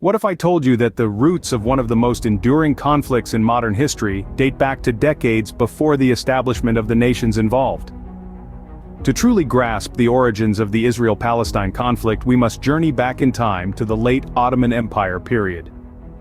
What if I told you that the roots of one of the most enduring conflicts in modern history date back to decades before the establishment of the nations involved? To truly grasp the origins of the Israel-Palestine conflict, we must journey back in time to the late Ottoman Empire period.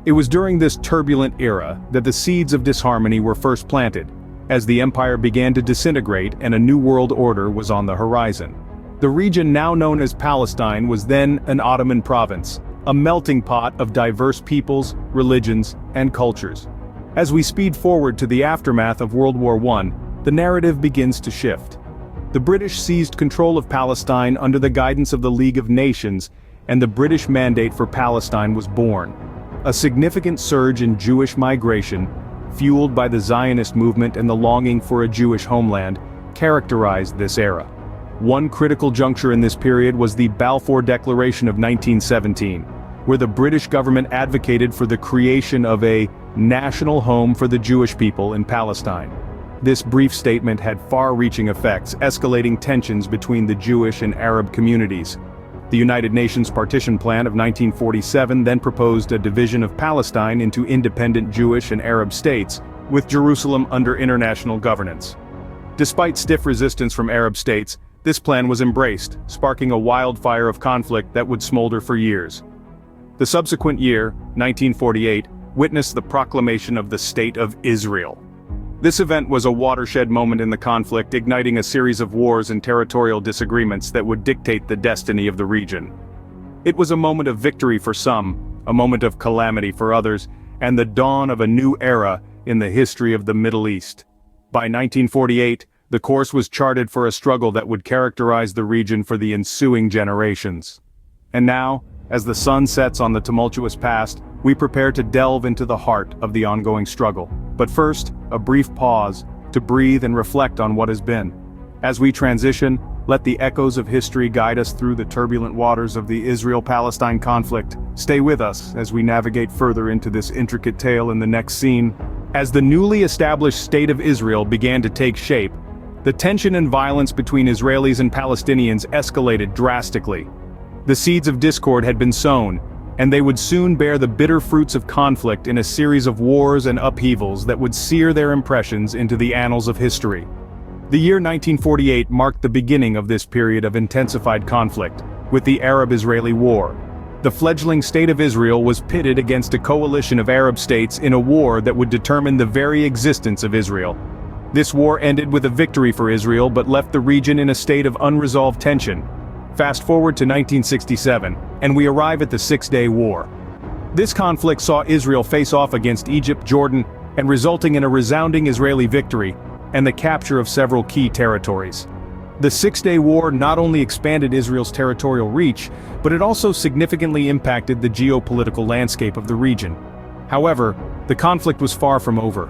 It was during this turbulent era that the seeds of disharmony were first planted, as the empire began to disintegrate and a new world order was on the horizon. The region now known as Palestine was then an Ottoman province, a melting pot of diverse peoples, religions, and cultures. As we speed forward to the aftermath of World War I, the narrative begins to shift. The British seized control of Palestine under the guidance of the League of Nations, and the British Mandate for Palestine was born. A significant surge in Jewish migration, fueled by the Zionist movement and the longing for a Jewish homeland, characterized this era. One critical juncture in this period was the Balfour Declaration of 1917, where the British government advocated for the creation of a national home for the Jewish people in Palestine. This brief statement had far-reaching effects, escalating tensions between the Jewish and Arab communities. The United Nations Partition Plan of 1947 then proposed a division of Palestine into independent Jewish and Arab states, with Jerusalem under international governance. Despite stiff resistance from Arab states, this plan was embraced, sparking a wildfire of conflict that would smolder for years. The subsequent year, 1948, witnessed the proclamation of the State of Israel. This event was a watershed moment in the conflict, igniting a series of wars and territorial disagreements that would dictate the destiny of the region. It was a moment of victory for some, a moment of calamity for others, and the dawn of a new era in the history of the Middle East. By 1948, the course was charted for a struggle that would characterize the region for the ensuing generations. And now, as the sun sets on the tumultuous past, we prepare to delve into the heart of the ongoing struggle. But first, a brief pause, to breathe and reflect on what has been. As we transition, let the echoes of history guide us through the turbulent waters of the Israel-Palestine conflict. Stay with us as we navigate further into this intricate tale in the next scene. As the newly established State of Israel began to take shape, the tension and violence between Israelis and Palestinians escalated drastically. The seeds of discord had been sown, and they would soon bear the bitter fruits of conflict in a series of wars and upheavals that would sear their impressions into the annals of history. The year 1948 marked the beginning of this period of intensified conflict, with the Arab-Israeli War. The fledgling State of Israel was pitted against a coalition of Arab states in a war that would determine the very existence of Israel. This war ended with a victory for Israel but left the region in a state of unresolved tension. Fast forward to 1967, and we arrive at the Six-Day War. This conflict saw Israel face off against Egypt, Jordan, and resulting in a resounding Israeli victory, and the capture of several key territories. The Six-Day War not only expanded Israel's territorial reach, but it also significantly impacted the geopolitical landscape of the region. However, the conflict was far from over.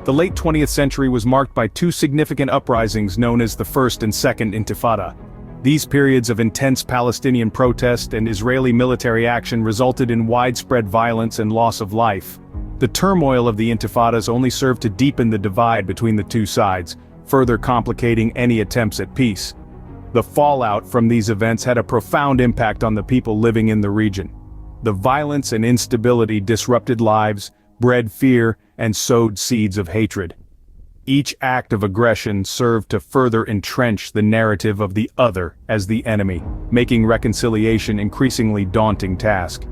The late 20th century was marked by two significant uprisings known as the First and Second Intifada. These periods of intense Palestinian protest and Israeli military action resulted in widespread violence and loss of life. The turmoil of the intifadas only served to deepen the divide between the two sides, further complicating any attempts at peace. The fallout from these events had a profound impact on the people living in the region. The violence and instability disrupted lives, bred fear, and sowed seeds of hatred. Each act of aggression served to further entrench the narrative of the other as the enemy, making reconciliation an increasingly daunting task.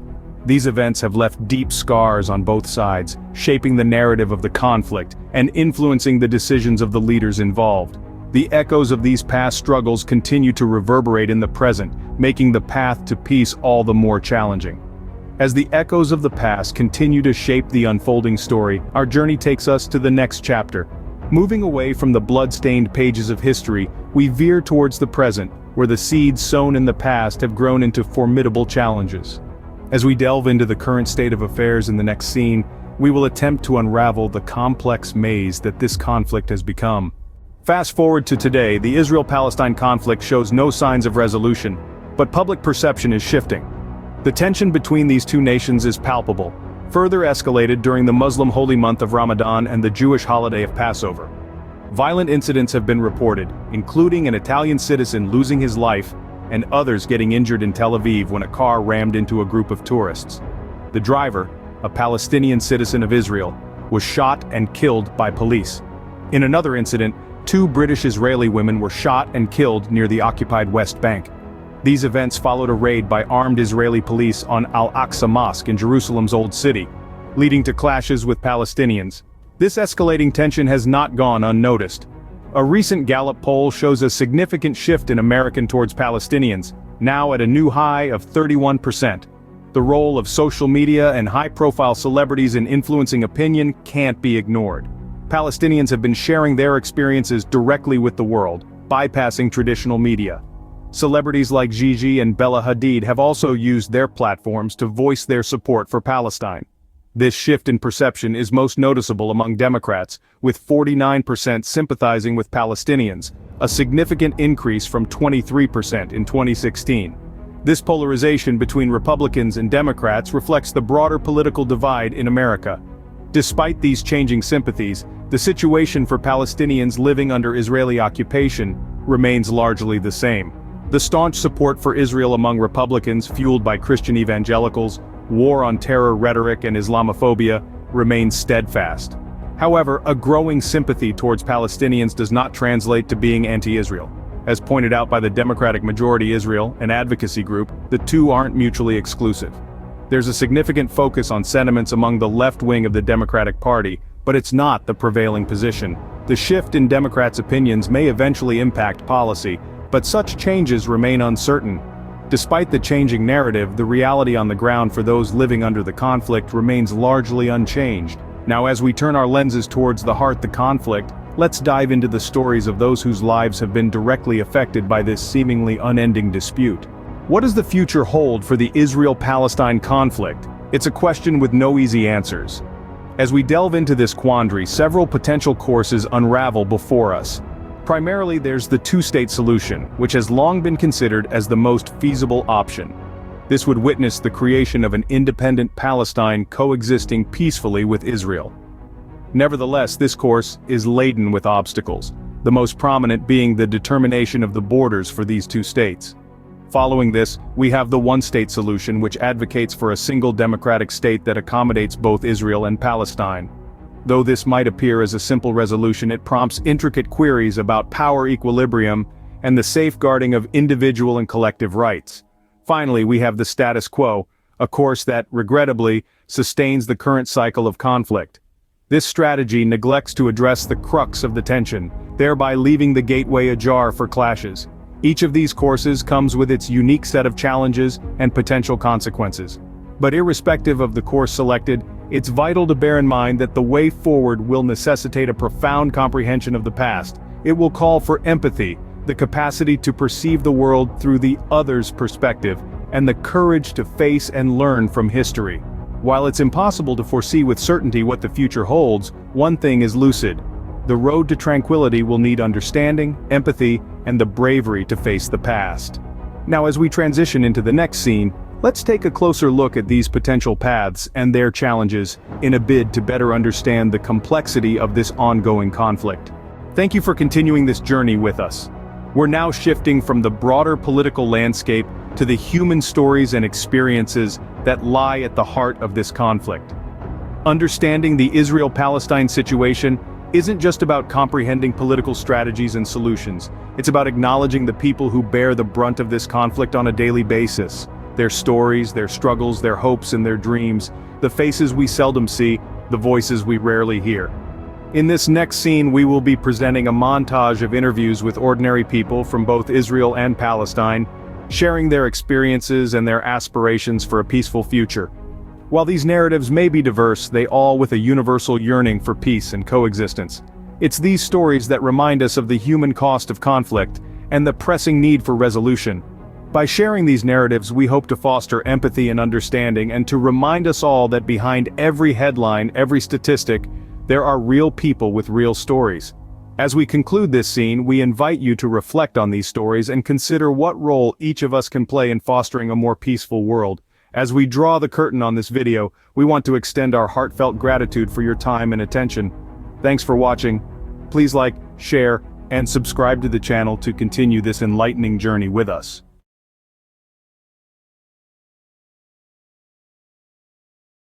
These events have left deep scars on both sides, shaping the narrative of the conflict and influencing the decisions of the leaders involved. The echoes of these past struggles continue to reverberate in the present, making the path to peace all the more challenging. As the echoes of the past continue to shape the unfolding story, our journey takes us to the next chapter. Moving away from the blood-stained pages of history, we veer towards the present, where the seeds sown in the past have grown into formidable challenges. As we delve into the current state of affairs in the next scene, we will attempt to unravel the complex maze that this conflict has become. Fast forward to today, the Israel-Palestine conflict shows no signs of resolution, but public perception is shifting. The tension between these two nations is palpable, further escalated during the Muslim holy month of Ramadan and the Jewish holiday of Passover. Violent incidents have been reported, including an Italian citizen losing his life and others getting injured in Tel Aviv when a car rammed into a group of tourists. The driver, a Palestinian citizen of Israel, was shot and killed by police. In another incident, 2 British-Israeli women were shot and killed near the occupied West Bank. These events followed a raid by armed Israeli police on Al-Aqsa Mosque in Jerusalem's Old City, leading to clashes with Palestinians. This escalating tension has not gone unnoticed. A recent Gallup poll shows a significant shift in American towards Palestinians, now at a new high of 31%. The role of social media and high-profile celebrities in influencing opinion can't be ignored. Palestinians have been sharing their experiences directly with the world, bypassing traditional media. Celebrities like Gigi and Bella Hadid have also used their platforms to voice their support for Palestine. This shift in perception is most noticeable among Democrats, with 49% sympathizing with Palestinians, a significant increase from 23% in 2016. This polarization between Republicans and Democrats reflects the broader political divide in America. Despite these changing sympathies, the situation for Palestinians living under Israeli occupation remains largely the same. The staunch support for Israel among Republicans, fueled by Christian evangelicals, war on terror rhetoric and Islamophobia, remains steadfast. However, a growing sympathy towards Palestinians does not translate to being anti-Israel. As pointed out by the Democratic Majority Israel, an advocacy group, the two aren't mutually exclusive. There's a significant focus on sentiments among the left wing of the Democratic Party, but it's not the prevailing position. The shift in Democrats' opinions may eventually impact policy, but such changes remain uncertain. Despite the changing narrative, the reality on the ground for those living under the conflict remains largely unchanged. Now, as we turn our lenses towards the heart of the conflict, let's dive into the stories of those whose lives have been directly affected by this seemingly unending dispute. What does the future hold for the Israel-Palestine conflict? It's a question with no easy answers. As we delve into this quandary, several potential courses unravel before us. Primarily, there's the two-state solution, which has long been considered as the most feasible option. This would witness the creation of an independent Palestine coexisting peacefully with Israel. Nevertheless, this course is laden with obstacles, the most prominent being the determination of the borders for these two states. Following this, we have the one-state solution, which advocates for a single democratic state that accommodates both Israel and Palestine. Though this might appear as a simple resolution, it prompts intricate queries about power equilibrium and the safeguarding of individual and collective rights. Finally, we have the status quo, a course that, regrettably, sustains the current cycle of conflict. This strategy neglects to address the crux of the tension, thereby leaving the gateway ajar for clashes. Each of these courses comes with its unique set of challenges and potential consequences. But irrespective of the course selected, it's vital to bear in mind that the way forward will necessitate a profound comprehension of the past. It will call for empathy, the capacity to perceive the world through the other's perspective, and the courage to face and learn from history. While it's impossible to foresee with certainty what the future holds, one thing is lucid. The road to tranquility will need understanding, empathy, and the bravery to face the past. Now, as we transition into the next scene, let's take a closer look at these potential paths and their challenges in a bid to better understand the complexity of this ongoing conflict. Thank you for continuing this journey with us. We're now shifting from the broader political landscape to the human stories and experiences that lie at the heart of this conflict. Understanding the Israel-Palestine situation isn't just about comprehending political strategies and solutions. It's about acknowledging the people who bear the brunt of this conflict on a daily basis. Their stories, their struggles, their hopes and their dreams, the faces we seldom see, the voices we rarely hear. In this next scene, we will be presenting a montage of interviews with ordinary people from both Israel and Palestine, sharing their experiences and their aspirations for a peaceful future. While these narratives may be diverse, they all with a universal yearning for peace and coexistence. It's these stories that remind us of the human cost of conflict and the pressing need for resolution. By sharing these narratives, we hope to foster empathy and understanding, and to remind us all that behind every headline, every statistic, there are real people with real stories. As we conclude this scene, we invite you to reflect on these stories and consider what role each of us can play in fostering a more peaceful world. As we draw the curtain on this video, we want to extend our heartfelt gratitude for your time and attention. Thanks for watching. Please like, share, and subscribe to the channel to continue this enlightening journey with us.